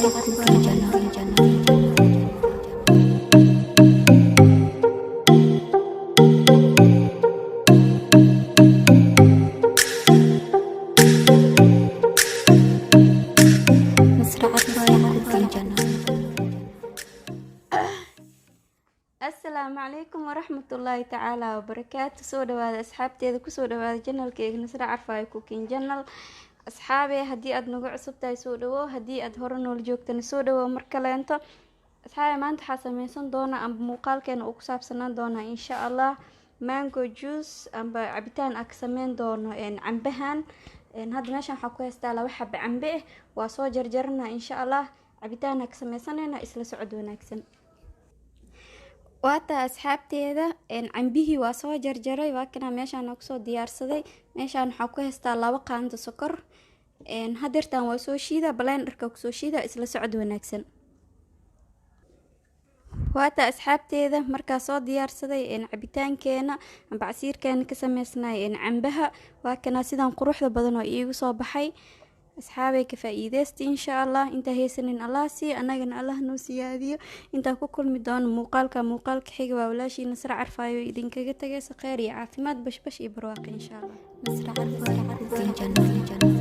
السلام عليكم ورحمة الله تعالى وبركاته. سو دواada asxaabteeda kusoo dhawaada janalkeyga Nasra Carfaayo Cooking Channel. asxaabe haddii aad nagu cusub tahay soo dhawo, haddii aad hore nool joogtana soo dhawo mar kaleento. asxaabe maanta waxaa sameysan doona amba muuqaalkeena uu ku saabsanaan doona insha Allah mango juice amba cabitaan aan ka sameyn doono cambahan. hadda meeshan waxaa ku haystaa laba xabo cambe ah, waa soo jarjaranaa insha Allah cabitaan aan ka sameysanayna isla socod wanaagsan. waata asxaabteeda cambihii waa soo jarjaray, waa kana meeshaan ku soo diyaarsaday. meeshaan waxaa ku haystaa laba qaando sokor. hadeertan waa soo shiida blenderka ku soo shiida isla socod wanaagsan. waata asxaabteeda markaa soo diyaarsaday cabitaankeena amba casiirkeena ka sameysnay cambaha, waa kana sidaan quruxda badan oo iigu soo baxay. asxaabay ka faa'iideysta insha Allah. inta haysanin Allah si anagana Allah noo siyaadiyo. inta ku kulmi doono muuqaalka xiga waa walaashii Nasra Carfaayo idinkaga tagaysa khayr iyo caafimaad, bashbash iyo barwaaqo insha Allah. Nasra Carfaayo Cooking Channel.